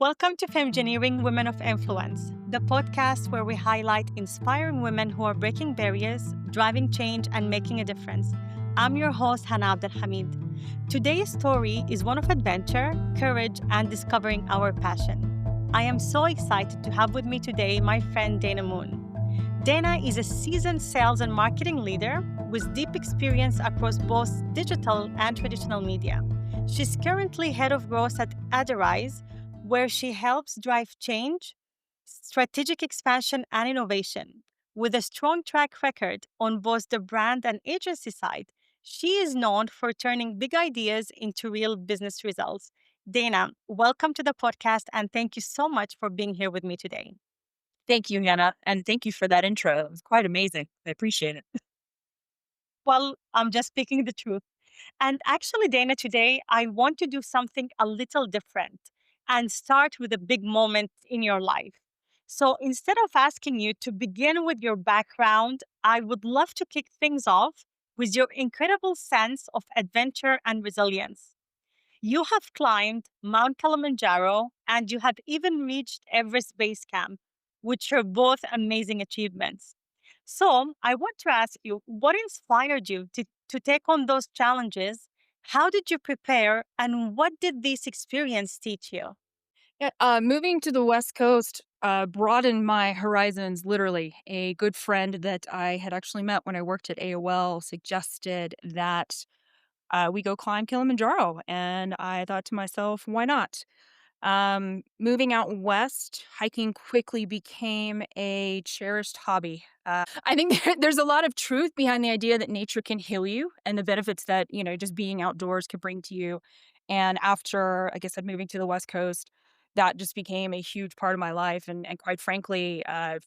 Welcome to Femmegineering Women of Influence, the podcast where we highlight inspiring women who are breaking barriers, driving change, and making a difference. I'm your host, Hanna Abdel Hamid. Today's story is one of adventure, courage, and discovering our passion. I am so excited to have with me today my friend Dayna Moon. Dayna is a seasoned sales and marketing leader with deep experience across both digital and traditional media. She's currently head of growth at Adarize, where she helps drive change, strategic expansion, and innovation. With a strong track record on both the brand and agency side, she is known for turning big ideas into real business results. Dayna, welcome to the podcast and thank you so much for being here with me today. Thank you, Hannah, and thank you for that intro. It was quite amazing. I appreciate it. Well, I'm just speaking the truth. And actually, Dayna, today I want to do something a little different and start with a big moment in your life. So instead of asking you to begin with your background, I would love to kick things off with your incredible sense of adventure and resilience. You have climbed Mount Kilimanjaro and you have even reached Everest Base Camp, which are both amazing achievements. So, I want to ask you what inspired you to take on those challenges? How did you prepare? And what did this experience teach you? Yeah, moving to the West Coast broadened my horizons. Literally, a good friend that I had actually met when I worked at AOL suggested that we go climb Kilimanjaro, and I thought to myself, why not? Moving out west, hiking quickly became a cherished hobby. I think there's a lot of truth behind the idea that nature can heal you and the benefits that, just being outdoors can bring to you. And after, like I said, moving to the West Coast, that just became a huge part of my life. And quite frankly,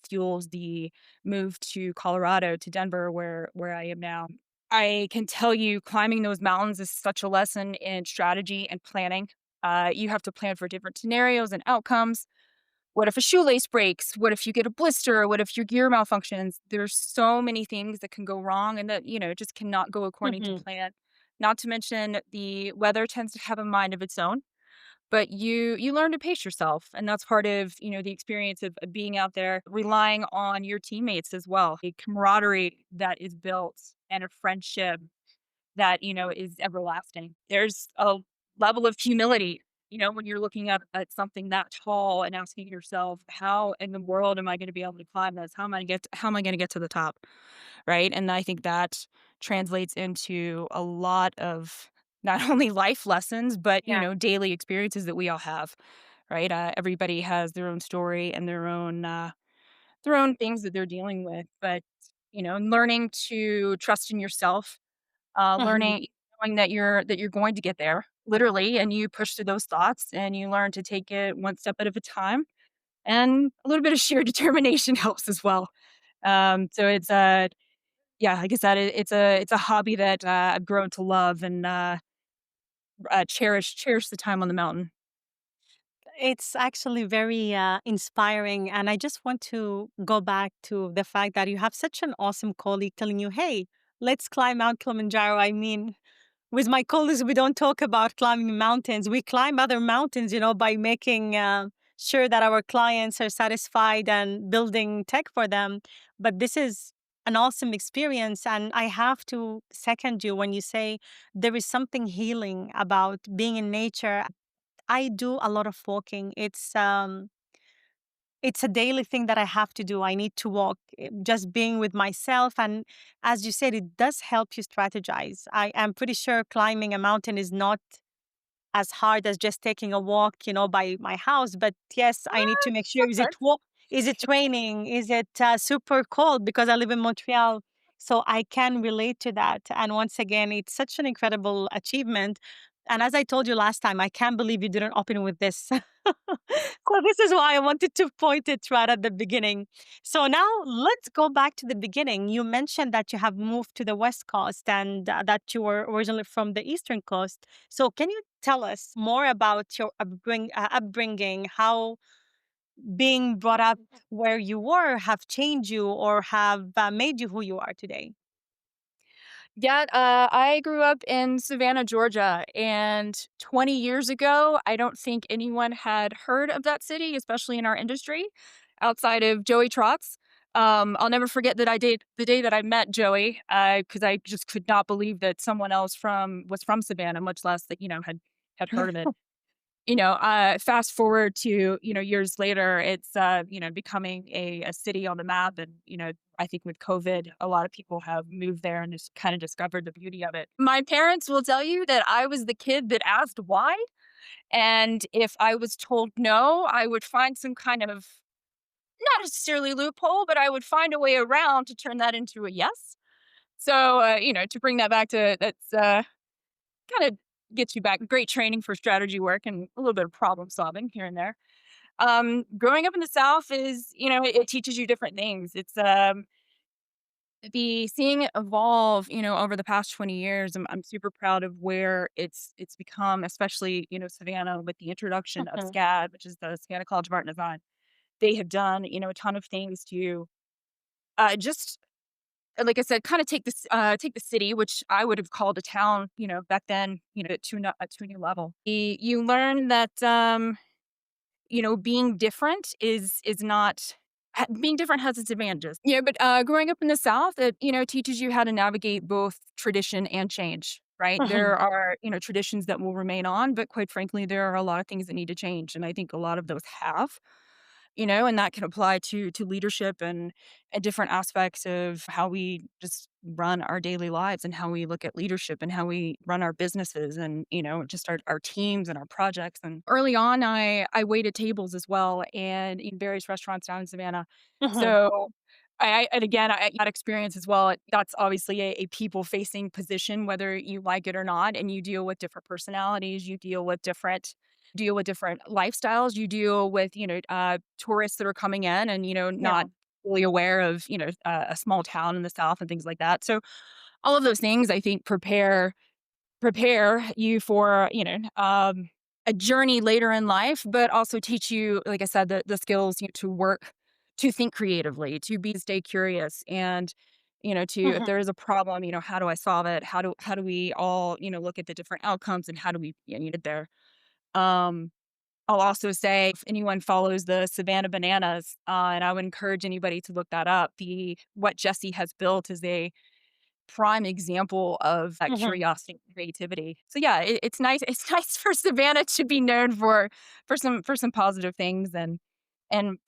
fuels the move to Colorado, to Denver, where I am now. I can tell you climbing those mountains is such a lesson in strategy and planning. You have to plan for different scenarios and outcomes. What if a shoelace breaks? What if you get a blister? What if your gear malfunctions? There's so many things that can go wrong and that, just cannot go according to Mhm. plan. Not to mention the weather tends to have a mind of its own, but you learn to pace yourself. And that's part of, the experience of being out there, relying on your teammates as well. A camaraderie that is built and a friendship that, is everlasting. There's a level of humility, when you're looking up at something that tall and asking yourself, how in the world am I going to be able to climb this? How am I going to get to the top? Right. And I think that translates into a lot of not only life lessons, but, Yeah. daily experiences that we all have. Right. Everybody has their own story and their own things that they're dealing with. But, learning to trust in yourself, Mhm. learning, knowing that you're going to get there, literally, and you push through those thoughts and you learn to take it one step at a time, and a little bit of sheer determination helps as well. So it's yeah, like I said, it's a hobby that I've grown to love and cherish the time on the mountain. It's actually very inspiring. And I just want to go back to the fact that you have such an awesome colleague telling you, hey, let's climb Mount Kilimanjaro. I mean, with my colleagues, we don't talk about climbing mountains. We climb other mountains, by making sure that our clients are satisfied and building tech for them. But this is an awesome experience. And I have to second you when you say there is something healing about being in nature. I do a lot of walking. It's a daily thing that I have to do. I need to walk, just being with myself. And as you said, it does help you strategize. I am pretty sure climbing a mountain is not as hard as just taking a walk, by my house. But yes, I need to make sure Sometimes. is it raining? Is it super cold? Because I live in Montreal. So I can relate to that. And once again, it's such an incredible achievement. And as I told you last time, I can't believe you didn't open with this. So this is why I wanted to point it right at the beginning. So now let's go back to the beginning. You mentioned that you have moved to the West Coast and that you were originally from the Eastern Coast. So can you tell us more about your upbringing, how being brought up where you were have changed you or have made you who you are today? Yeah, I grew up in Savannah, Georgia, and 20 years ago, I don't think anyone had heard of that city, especially in our industry, outside of Joey Trotz. I'll never forget that I did the day that I met Joey, because I just could not believe that someone else from Savannah, much less that had heard of it. Fast forward to, years later, it's, becoming a city on the map. And, I think with COVID, a lot of people have moved there and just kind of discovered the beauty of it. My parents will tell you that I was the kid that asked why. And if I was told no, I would find some kind of not necessarily loophole, but I would find a way around to turn that into a yes. So, to bring that back to that's kind of gets you back great training for strategy work and a little bit of problem solving here and there. Growing up in the South is, it teaches you different things. It's the seeing it evolve, over the past 20 years. I'm super proud of where it's become, especially, Savannah with the introduction of Mhm, SCAD, which is the Savannah College of Art and Design. They have done, a ton of things to just like I said, kind of take the city, which I would have called a town, back then, to a new level. You learn that being different is not being different has its advantages. Yeah, but growing up in the South, it teaches you how to navigate both tradition and change. Right, mhm, there are traditions that will remain on, but quite frankly, there are a lot of things that need to change, and I think a lot of those have. And that can apply to leadership and different aspects of how we just run our daily lives and how we look at leadership and how we run our businesses and just our teams and our projects. And early on, I waited tables as well and in various restaurants down in Savannah. mhm, So and again, I had experience as well. That's obviously a people facing position, whether you like it or not, and you deal with different personalities, you deal with different lifestyles. You deal with, tourists that are coming in and, yeah, not fully aware of, a small town in the South and things like that. So all of those things I think prepare you for, a journey later in life, but also teach you, like I said, the skills to work, to think creatively, stay curious and to if mhm, there is a problem, how do I solve it? How do we all, look at the different outcomes and how do we get there? Um I'll also say if anyone follows the Savannah Bananas, and I would encourage anybody to look that up, the what Jesse has built is a prime example of that mhm. curiosity and creativity. So yeah, it's nice. It's nice for Savannah to be known for some positive things and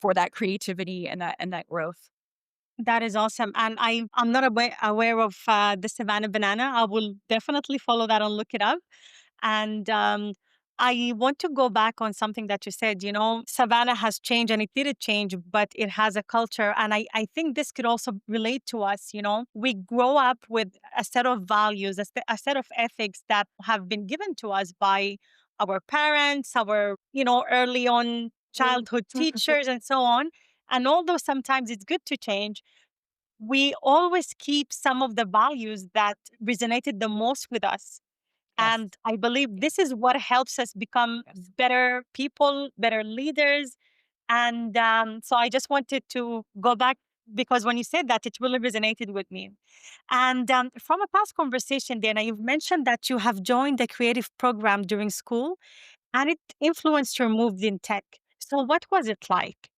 for that creativity and that growth. That is awesome. And I'm not aware of the Savannah banana. I will definitely follow that and look it up. And I want to go back on something that you said. Savannah has changed and it did change, but it has a culture. And I think this could also relate to us. We grow up with a set of values, a set of ethics that have been given to us by our parents, our, early on childhood teachers, and so on. And although sometimes it's good to change, we always keep some of the values that resonated the most with us. Yes. And I believe Yes. this is what helps us become Yes. better people, better leaders. And so I just wanted to go back because when you said that, it really resonated with me. And from a past conversation, Dana, you've mentioned that you have joined a creative program during school and it influenced your moves in tech. So, what was it like?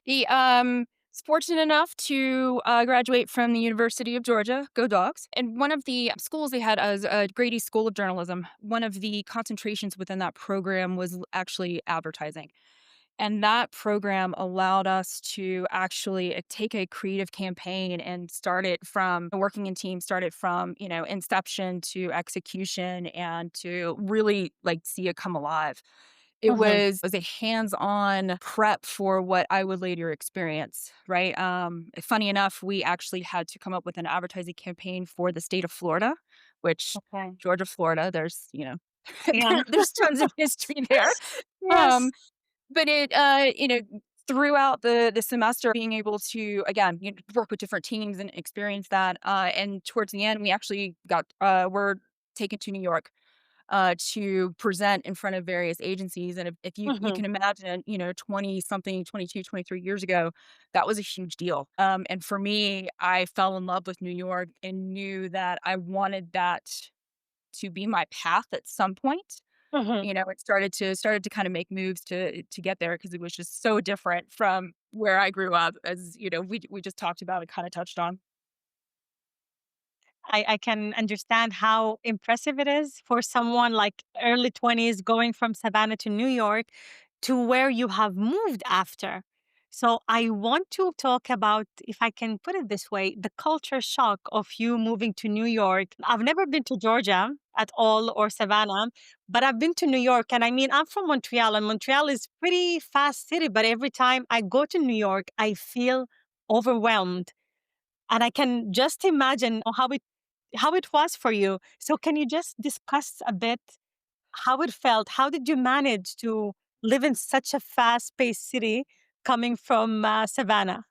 The was fortunate enough to graduate from the University of Georgia. Go Dogs! And one of the schools they had as a Grady School of Journalism. One of the concentrations within that program was actually advertising. And that program allowed us to actually take a creative campaign and start it from working in teams, start it from, inception to execution and to really like see it come alive. It Hmm. was a hands-on prep for what I would later experience, right? Funny enough, we actually had to come up with an advertising campaign for the state of Florida, which Okay. Georgia, Florida, there's, Yeah. there's tons of history there. Um, Yes. but throughout the semester, being able to again work with different teams and experience that, and towards the end, we actually were taken to New York to present in front of various agencies. And if you Mhm. can imagine, 20 something, 22, 23 years ago, that was a huge deal. And for me, I fell in love with New York and knew that I wanted that to be my path at some point. Mhm. It started to kind of make moves to get there because it was just so different from where I grew up, as we just talked about and kind of touched on. I can understand how impressive it is for someone like early 20s going from Savannah to New York to where you have moved after. So I want to talk about, if I can put it this way, the culture shock of you moving to New York. I've never been to Georgia at all or Savannah, but I've been to New York. And I mean, I'm from Montreal, and Montreal is pretty fast city, but every time I go to New York, I feel overwhelmed. And I can just imagine how it was for you. So can you just discuss a bit how it felt? How did you manage to live in such a fast-paced city coming from Savannah?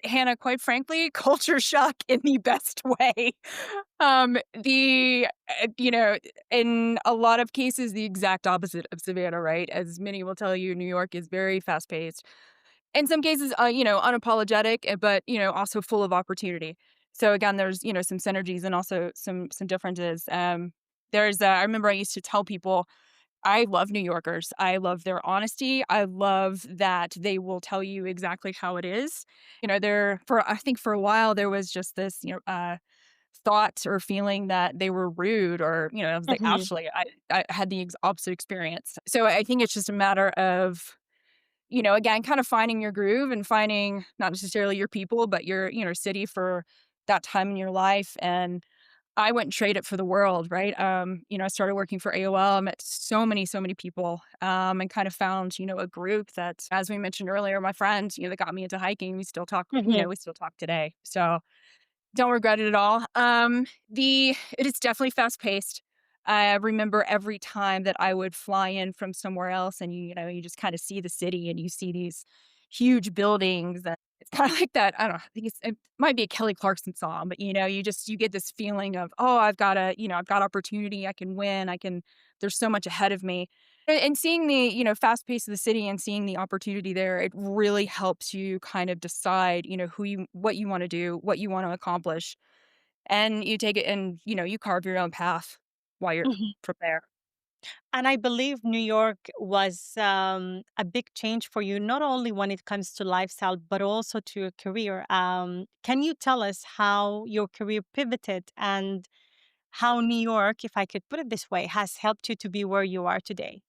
Hannah, quite frankly, culture shock in the best way. In a lot of cases, the exact opposite of Savannah, right? As many will tell you, New York is very fast paced. In some cases, unapologetic, but also full of opportunity. So again, there's some synergies and also some differences. I remember I used to tell people I love New Yorkers. I love their honesty. I love that they will tell you exactly how it is. I think for a while there was just this, thought or feeling that they were rude or, I was like, Mhm, actually, I had the opposite experience. So I think it's just a matter of, again, kind of finding your groove and finding not necessarily your people, but your, city for that time in your life. And I wouldn't trade it for the world, right? I started working for AOL. I met so many people, and kind of found, a group that, as we mentioned earlier, my friend, that got me into hiking. mhm, We still talk today. So don't regret it at all. It is definitely fast paced. I remember every time that I would fly in from somewhere else, and you just kind of see the city, and you see these huge buildings. And it's kind of like that. I don't know. I think it might be a Kelly Clarkson song, but you get this feeling of, oh, I've got opportunity. I can win. There's so much ahead of me. And seeing the, fast pace of the city and seeing the opportunity there, it really helps you kind of decide, what you want to do, what you want to accomplish. And you take it and, you carve your own path while you're mhm. from there. And I believe New York was a big change for you, not only when it comes to lifestyle, but also to your career. Can you tell us how your career pivoted and how New York, if I could put it this way, has helped you to be where you are today?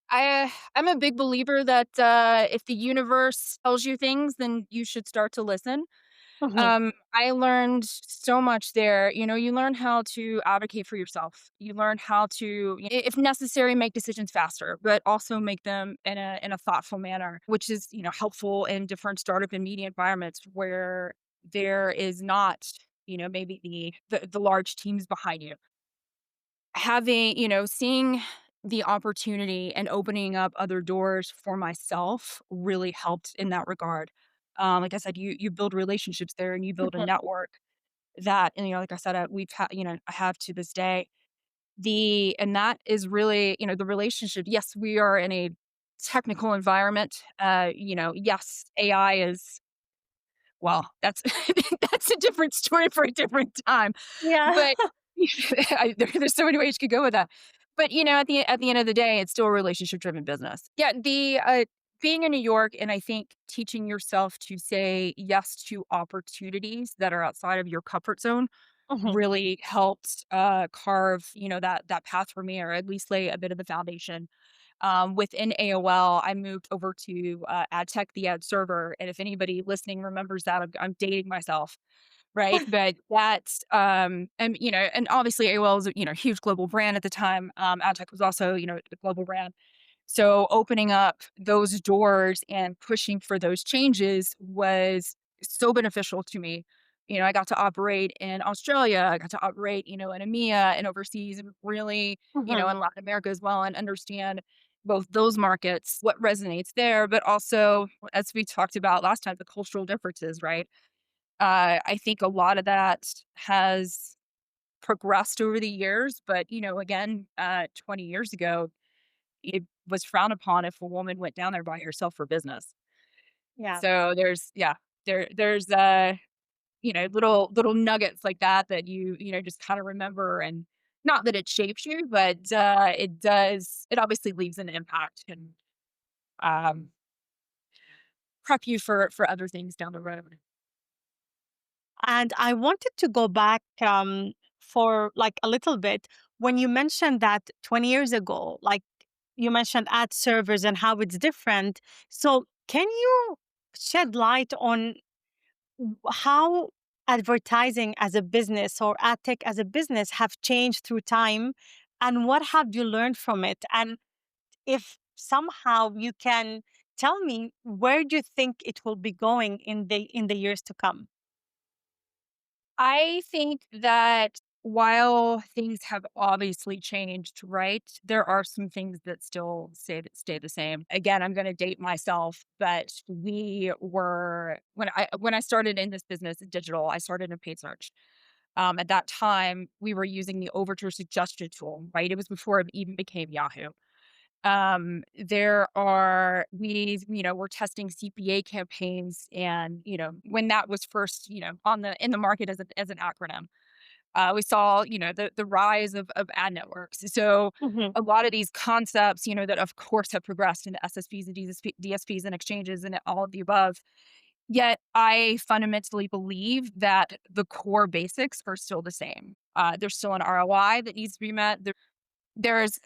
I'm a big believer that if the universe tells you things, then you should start to listen. Mhm, I learned so much there. You learn how to advocate for yourself. You learn how to, if necessary, make decisions faster, but also make them in a thoughtful manner, which is helpful in different startup and media environments where there is not, maybe the large teams behind you. Seeing the opportunity and opening up other doors for myself really helped in that regard. Like I said, you build relationships there and you build a mhm, network that, and like I said, I have to this day. And that is really, the relationship. Yes, we are in a technical environment. Yes, AI is, well, that's that's a different story for a different time. yeah. But there's so many ways you could go with that. But at the end of the day, it's still a relationship driven business. Yeah, the being in New York, and I think teaching yourself to say yes to opportunities that are outside of your comfort zone Mhm, really helped carve that path for me, or at least lay a bit of the foundation. Within AOL, I moved over to ad tech, the ad server. And if anybody listening remembers that, I'm dating myself, right? But that's, and obviously AOL was, a huge global brand at the time. Ad tech was also, a global brand. So opening up those doors and pushing for those changes was so beneficial to me. I got to operate in Australia, I got to operate, in EMEA and overseas, and really, mhm, in Latin America as well, and understand both those markets, what resonates there, but also, as we talked about last time, the cultural differences, right? I think a lot of that has progressed over the years, but, again, 20 years ago, it was frowned upon if a woman went down there by herself for business. Yeah. So there's little nuggets like that that just kinda remember, and not that it shapes you, but, it obviously leaves an impact and, um, prep you for other things down the road. And I wanted to go back for like a little bit when you mentioned that 20 years ago, like you mentioned ad servers and how it's different. So, can you shed light on how advertising as a business or ad tech as a business have changed through time? And what have you learned from it? And if somehow you can tell me where do you think it will be going in the years to come? I think that while things have obviously changed, right, there are some things that still stay the same. Again, I'm gonna date myself, but we were when I started in this business in digital, I started in paid search. At that time, we were using the Overture suggestion tool, right? It was before it even became Yahoo. We're testing CPA campaigns, and, when that was first, in the market as an acronym, we saw, the rise of ad networks. So Hmm. a lot of these concepts, that of course have progressed into SSPs and DSPs and exchanges and all of the above. Yet I fundamentally believe that the core basics are still the same. There's still an ROI that needs to be met. There's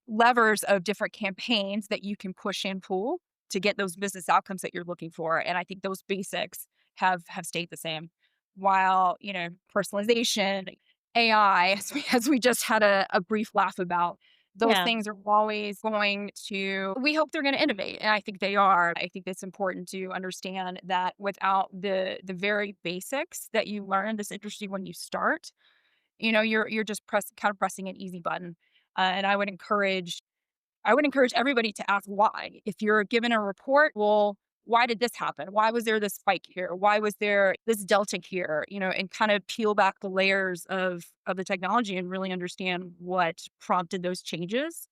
levers of different campaigns that you can push and pull to get those business outcomes that you're looking for. And I think those basics have stayed the same. While, personalization, AI, as we just had a brief laugh about, those Yeah. things are always going to, we hope they're going to innovate. And I think they are. I think it's important to understand that without the very basics that you learn in this industry when you start, you're just kind of pressing an easy button. And I would encourage everybody to ask why. If you're given a report, well, why did this happen? Why was there this spike here? Why was there this delta here? And kind of peel back the layers of the technology and really understand what prompted those changes.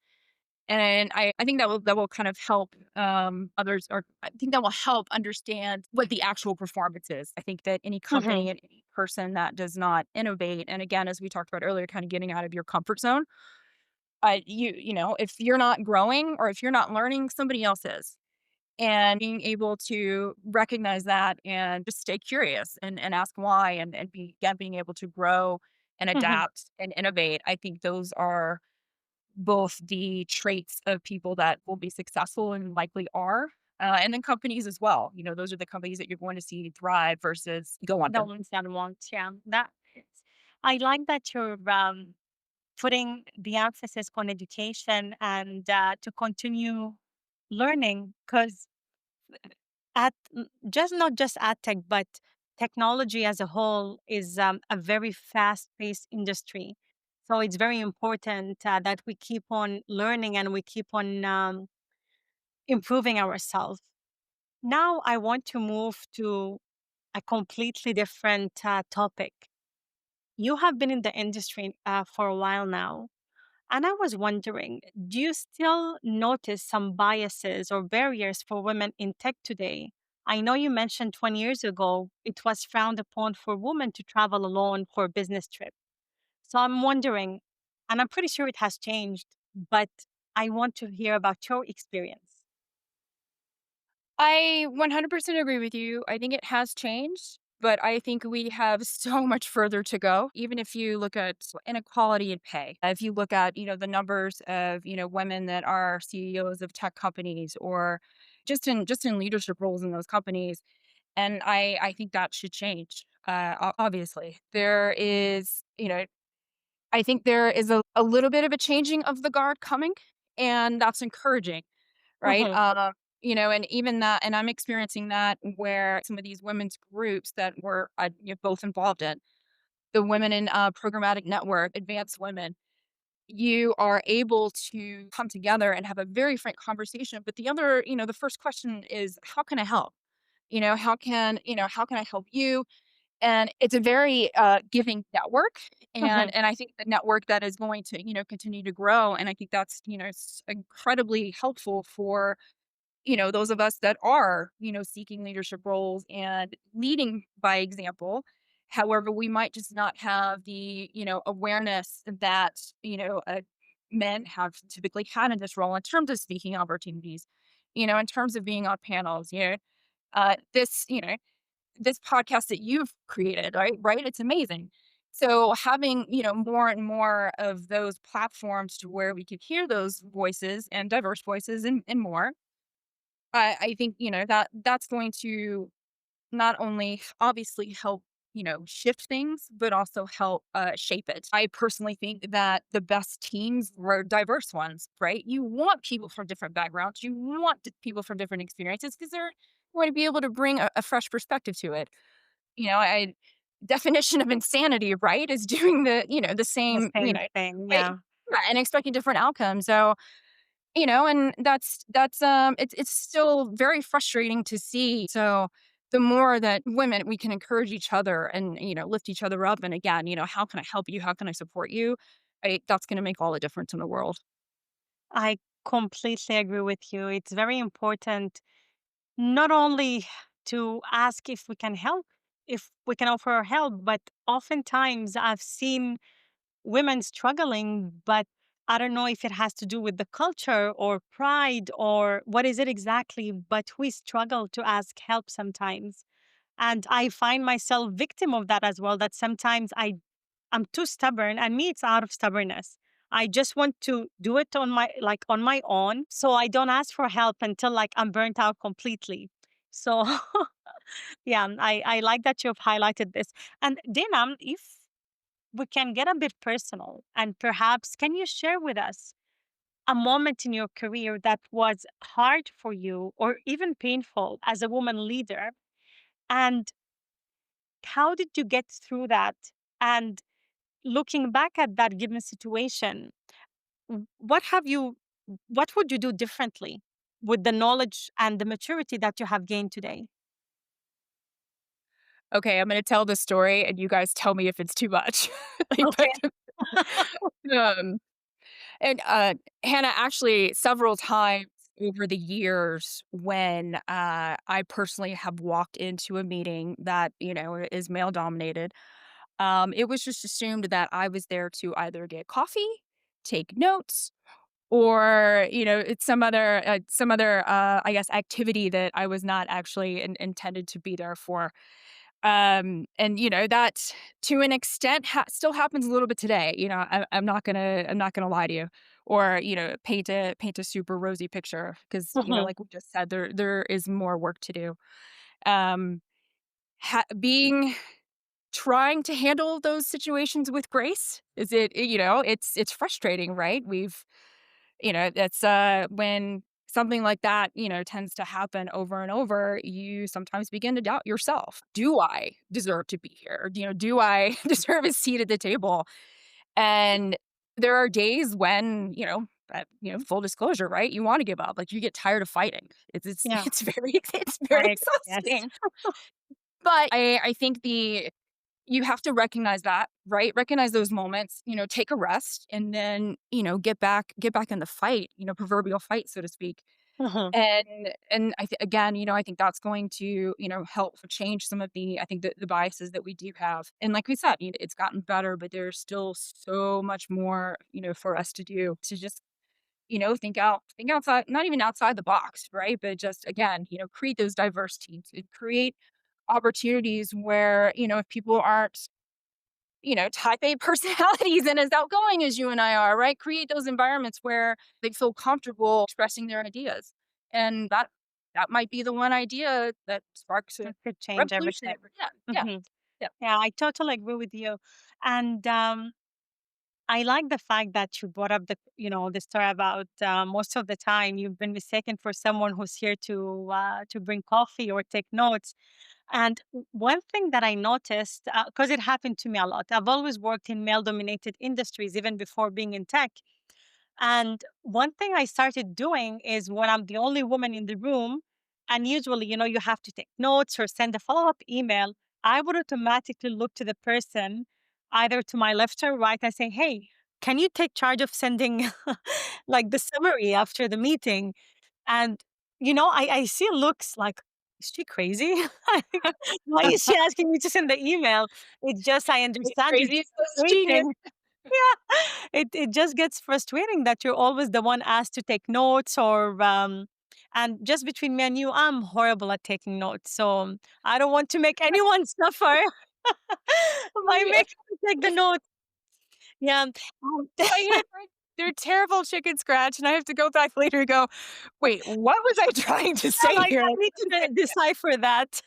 And I think that will kind of help others, or I think that will help understand what the actual performance is. I think that any Hmm. company and any person that does not innovate, and again, as we talked about earlier, kind of getting out of your comfort zone, if you're not growing or if you're not learning, somebody else is. And being able to recognize that and just stay curious and ask why, and again, being able to grow and Hmm. adapt and innovate. I think those are both the traits of people that will be successful and likely are. And then companies as well. Those are the companies that you're going to see thrive versus go The under. ones that want, yeah. I like that you're putting the emphasis on education and to continue learning because just not just ad tech, but technology as a whole is a very fast-paced industry. So it's very important that we keep on learning and we keep on improving ourselves. Now, I want to move to a completely different topic. You have been in the industry for a while now. And I was wondering, do you still notice some biases or barriers for women in tech today? I know you mentioned 20 years ago it was frowned upon for women to travel alone for a business trip. So I'm wondering, and I'm pretty sure it has changed, but I want to hear about your experience. I 100% agree with you. I think it has changed, but I think we have so much further to go. Even if you look at inequality in pay, if you look at, the numbers of, women that are CEOs of tech companies, or just in leadership roles in those companies, and I think that should change. Obviously, I think there is a little bit of a changing of the guard coming, and that's encouraging, right? Hmm. And even that, and I'm experiencing that where some of these women's groups that we're both involved in, the Women in Programmatic Network, Advanced Women, you are able to come together and have a very frank conversation. But the first question is, how can I help? How can I help you? And it's a very, giving network, Mhm. and I think the network that is going to, continue to grow, and I think that's, incredibly helpful for, those of us that are, seeking leadership roles and leading by example. However, we might just not have the, awareness that, men have typically had in this role in terms of speaking opportunities, in terms of being on panels, this, this podcast that you've created, right? Right? It's amazing. So having, more and more of those platforms to where we could hear those voices and diverse voices and more, I think, that's going to not only obviously help, shift things, but also help shape it. I personally think that the best teams were diverse ones, right? You want people from different backgrounds, you want people from different experiences because they're going to be able to bring a fresh perspective to it. I definition of insanity, right, is doing the The same, same thing, right, yeah. yeah, and expecting different outcomes. So, and it's still very frustrating to see. So the more that women we can encourage each other and, lift each other up, and again, how can I help you? How can I support you? That's going to make all the difference in the world. I completely agree with you. It's very important not only to ask if we can help, if we can offer our help, but oftentimes I've seen women struggling, but I don't know if it has to do with the culture or pride or what is it exactly, but we struggle to ask help sometimes. And I find myself victim of that as well, that sometimes I'm too stubborn, and me it's out of stubbornness. I just want to do it on my own, so I don't ask for help until like I'm burnt out completely. So yeah, I like that you've highlighted this. And Dina, if we can get a bit personal, and perhaps can you share with us a moment in your career that was hard for you or even painful as a woman leader, and how did you get through that? And looking back at that given situation, what have you what would you do differently with the knowledge and the maturity that you have gained today? Okay, I'm going to tell the story, and you guys tell me if it's too much. like, but, Okay. um, And, Hannah, actually, several times over the years when, I personally have walked into a meeting that, is male dominated, it was just assumed that I was there to either get coffee, take notes, or, it's some other, I guess, activity that I was not actually intended to be there for. And that to an extent still happens a little bit today. I'm not gonna lie to you, or paint a super rosy picture because Mhm. like we just said, there is more work to do. Um, being trying to handle those situations with grace is it's frustrating, right? That's when something like that, tends to happen over and over, you sometimes begin to doubt yourself. Do I deserve to be here? Do I deserve a seat at the table? And there are days when, full disclosure, right? You want to give up. Like you get tired of fighting. Yeah, It's very I yes. exhausting. But I think you have to recognize that, right? Recognize those moments, take a rest and then, get back in the fight, proverbial fight, so to speak. Mhm. And again, I think that's going to, help change some of I think the biases that we do have. And like we said, it's gotten better, but there's still so much more, for us to do to just, think outside, not even outside the box, right? But just again, create those diverse teams and create opportunities where, if people aren't type A personalities and as outgoing as you and I are, right? Create those environments where they feel comfortable expressing their ideas. And that might be the one idea that sparks a That could change revolution. everything. Yeah, yeah, Mhm. yeah. Yeah, I totally agree with you. And I like the fact that you brought up the story about most of the time you've been mistaken for someone who's here to bring coffee or take notes. And one thing that I noticed, because it happened to me a lot, I've always worked in male-dominated industries even before being in tech. And one thing I started doing is when I'm the only woman in the room, and usually, you have to take notes or send a follow-up email. I would automatically look to the person either to my left or right. I say, "Hey, can you take charge of sending like the summary after the meeting?" And, I see looks like, "Is she crazy? Like, why is she asking me to send the email?" It's just I understand it's Crazy is genius. frustrating. Yeah. It just gets frustrating that you're always the one asked to take notes and just between me and you, I'm horrible at taking notes, so I don't want to make anyone suffer by Yeah. making me take the notes. Yeah. I hear they're terrible chicken scratch, and I have to go back later and go, "Wait, what was I trying to Yeah, say like, here?" I need to decipher that.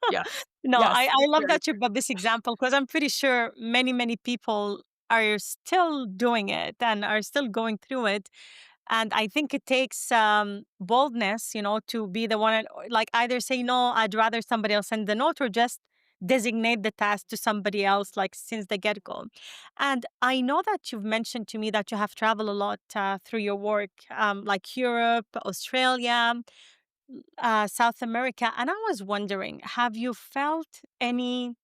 Yes. No, I Yes, I it's love very that you brought this example because 'cause I'm pretty sure many, many people are still doing it and are still going through it, and I think it takes, boldness, to be the one or like, either say, "No, I'd rather somebody else send the note," or just designate the task to somebody else, like, since the get-go. And I know that you've mentioned to me that you have traveled a lot, through your work, like Europe, Australia, South America. And I was wondering, have you felt any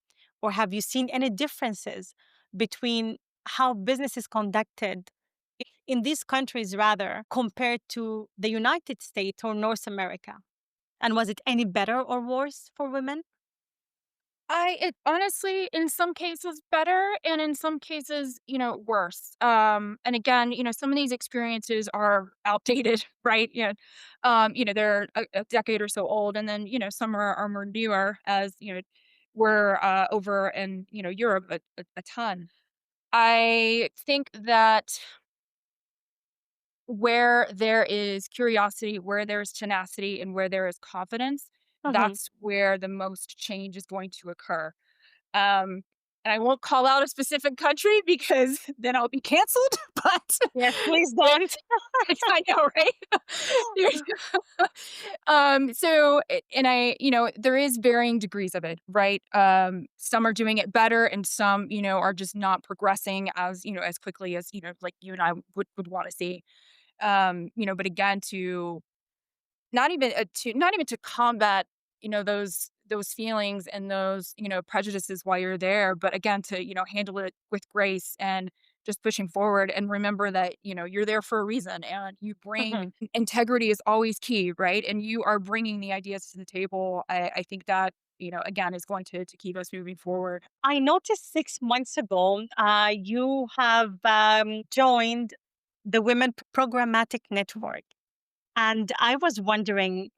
or have you seen any differences between how business is conducted in these countries, rather, compared to the United States or North America? And was it any better or worse for women? it honestly, in some cases better, and in some cases, worse. And again, some of these experiences are outdated, right? They're a decade or so old, and then some are more newer, as we're over in Europe a ton. I think that where there is curiosity, where there's tenacity, and where there is confidence, Hmm. that's where the most change is going to occur. Um, and I won't call out a specific country because then I'll be canceled, but Yes, please there don't. I know, right? There's and there is varying degrees of it, right? Some are doing it better and some, are just not progressing as, as quickly as, like you and I would want to see. But again, not even to combat, those feelings and those, prejudices while you're there, but again, to, handle it with grace and just pushing forward and remember that, you're there for a reason and you bring Mhm. integrity is always key, right? And you are bringing the ideas to the table. I think that, again, is going to keep us moving forward. I noticed 6 months ago, you have joined the Women Programmatic Network. And I was wondering,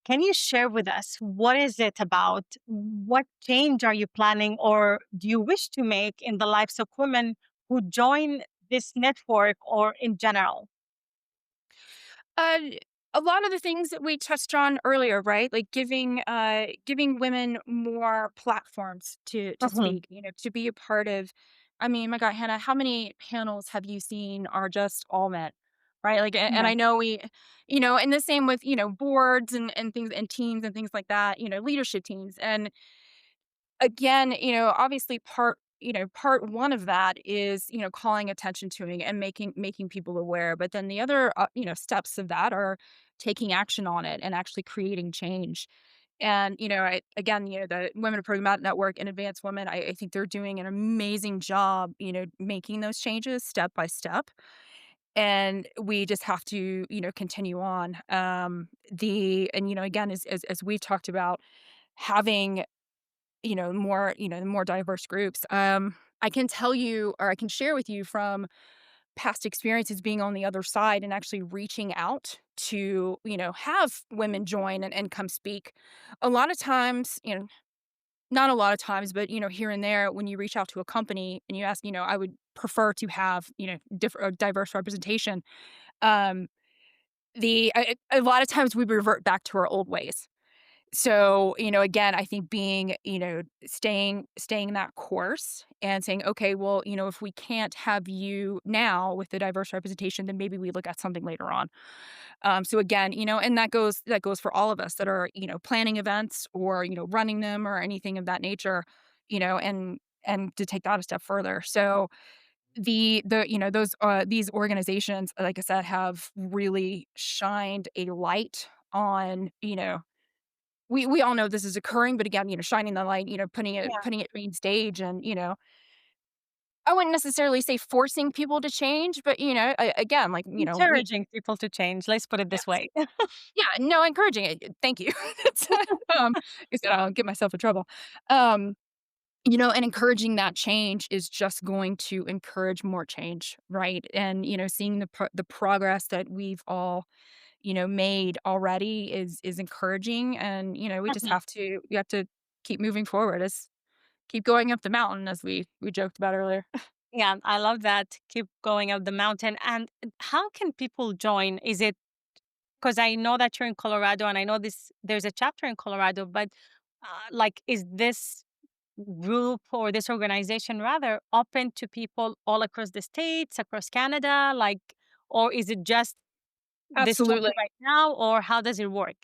can you share with us what is it about? What change are you planning or do you wish to make in the lives of women who join this network or in general? Uh, a lot of the things that we touched on earlier, right? Like giving women more platforms to Mhm. speak, to be a part of. I mean, my God, Hannah, how many panels have you seen are just all men? Right. Like, and Yeah. I know and the same with, boards and things and teams and things like that, leadership teams. And again, obviously part one of that is, calling attention to it and making people aware. But then the other, steps of that are taking action on it and actually creating change. And, again, the Women Programmatic Network and Advanced Women, I think they're doing an amazing job, making those changes step by step. And we just have to, continue on. Again, as we've talked about, having more diverse groups. I can tell you or I can share with you from past experiences being on the other side and actually reaching out to, have women join and come speak. A lot of times, not a lot of times, but, here and there, when you reach out to a company and you ask, I would prefer to have, different diverse representation. Um, a lot of times we revert back to our old ways. So, again, I think being, staying that course and saying, okay, well, if we can't have you now with the diverse representation, then maybe we look at something later on. So again, and that goes for all of us that are, planning events or, running them or anything of that nature, and to take that a step further. So those these organizations, like I said, have really shined a light on, we all know this is occurring, but again, shining the light, Yeah. putting it main stage and, I wouldn't necessarily say forcing people to change, but, again, like, we Encouraging people to change, let's put it this yes. way. Yeah, no, encouraging it. Thank you. It's, instead I'll get myself in trouble. Um, and encouraging that change is just going to encourage more change, right? And, seeing the progress that we've all, made already is encouraging and, we just Mhm. have to keep moving forward as keep going up the mountain as we joked about earlier. Yeah, I love that. Keep going up the mountain. And how can people join? Is it because I know that you're in Colorado and I know there's a chapter in Colorado, but like, is this group or this organization rather open to people all across the states, across Canada? Like, or is it just this chapter Absolutely. right now, or how does it work?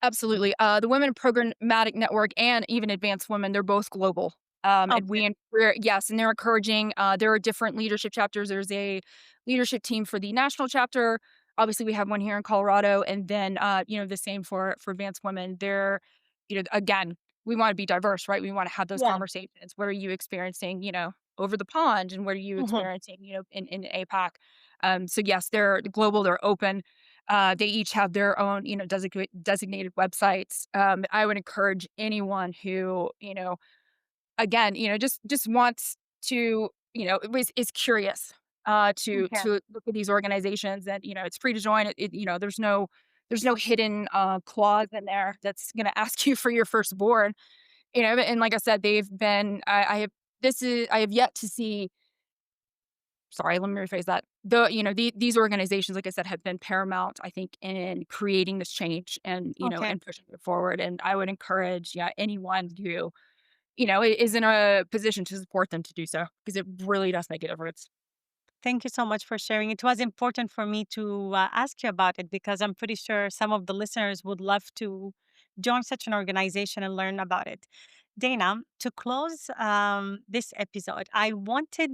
Absolutely. The Women Programmatic Network and even Advanced Women, they're both global. And Okay. we're yes, and they're encouraging. There are different leadership chapters. There's a leadership team for the national chapter. Obviously, we have one here in Colorado, and then the same for Advanced Women. They're, again, we want to be diverse, right? We want to have those Yeah. conversations. What are you experiencing, over the pond, and what are you Mhm. experiencing, in APAC? So yes, they're global. They're open. They each have their own, designated websites. I would encourage anyone who, again, just wants to, is curious Okay. to look at these organizations, and it's free to join. There's no hidden clause in there that's going to ask you for your firstborn. And like I said, they've been. I have I have yet to see. Sorry, let me rephrase that. These organizations, like I said, have been paramount, I think, in creating this change and, Okay. and pushing it forward. And I would encourage, yeah, anyone who, is in a position to support them to do so because it really does make a difference. Thank you so much for sharing. It was important for me to ask you about it because I'm pretty sure some of the listeners would love to join such an organization and learn about it. Dana, to close this episode, I wanted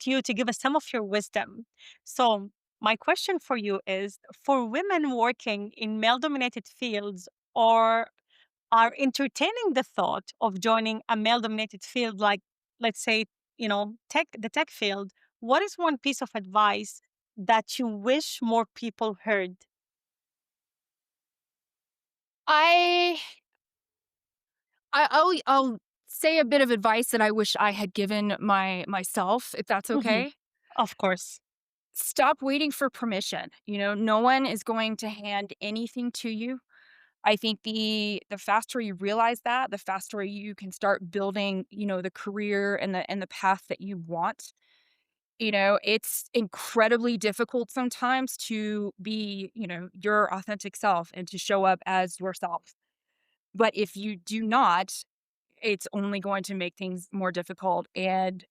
you to give us some of your wisdom. So, my question for you is for women working in male dominated fields or are entertaining the thought of joining a male dominated field, like, let's say, the tech field, what is one piece of advice that you wish more people heard? I, I'll say a bit of advice that I wish I had given myself, if that's Mhm. okay. Of course. Stop waiting for permission. No one is going to hand anything to you. I think the faster you realize that, the faster you can start building, the career and the path that you want. It's incredibly difficult sometimes to be, your authentic self and to show up as yourself. But if you do not, it's only going to make things more difficult. And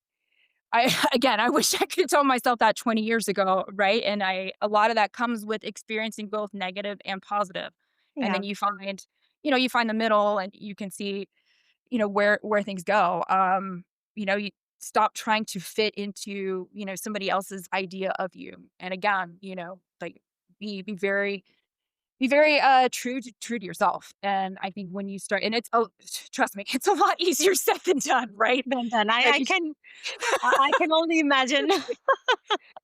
I again, I wish I could have told myself that 20 years ago, right? And a lot of that comes with experiencing both negative and positive. And Yeah. then you find the middle and you can see, where things go. You stop trying to fit into, somebody else's idea of you. And again, like be very true to yourself. And I think when you start and it's trust me, it's a lot easier said than done, right? Then done. You know, you I can only imagine.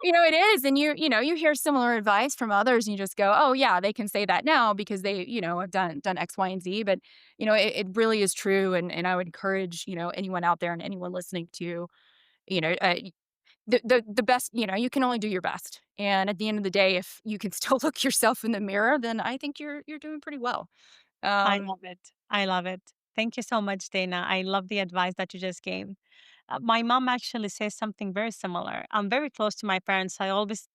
It is, and you hear similar advice from others, and you just go, "Oh, yeah, they can say that now because they, have done X, Y, and Z." But it really is true, and I would encourage anyone out there and anyone listening to you know uh, the best. You can only do your best, and at the end of the day, if you can still look yourself in the mirror, then I think you're doing pretty well. I Um, love it. I love it. Thank you so much, Dana. I love the advice that you just gave. My mom actually says something very similar. I'm very close to my parents. I always,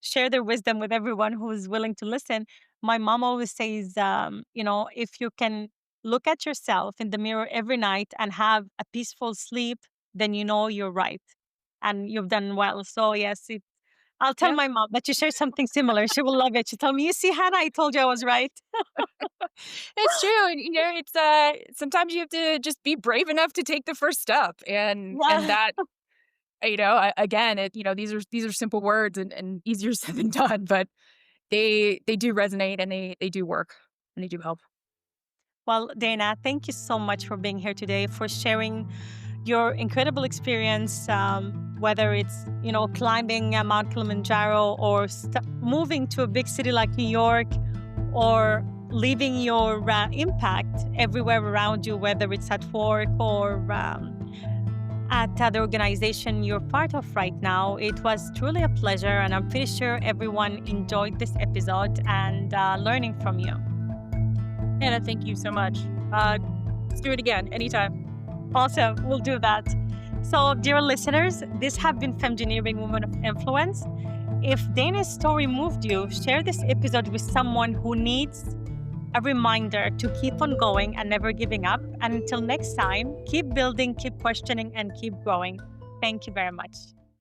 share their wisdom with everyone who is willing to listen. My mom always says, if you can look at yourself in the mirror every night and have a peaceful sleep, then you know you're right and you've done well. So, yes, I'll tell yeah. my mom that you share something similar. She will love it. She told me, you see, Hannah, I told you I was right. It's true, and, it's, sometimes you have to just be brave enough to take the first step, and Yeah. that, again, these are simple words and easier said than done, but they do resonate, and they do work, and they do help. Well, Dayna, thank you so much for being here today, for sharing your incredible experience, whether it's climbing Mount Kilimanjaro or moving to a big city like New York, or leaving your impact everywhere around you, whether it's at work or at the organization you're part of right now. It was truly a pleasure, and I'm pretty sure everyone enjoyed this episode and learning from you. Hanna, thank you so much. Let's do it again anytime. Awesome, we'll do that. So, dear listeners, this have been Femmegineering Women of Influence. If Dayna's story moved you, share this episode with someone who needs a reminder to keep on going and never giving up. And until next time, keep building, keep questioning, and keep growing. Thank you very much.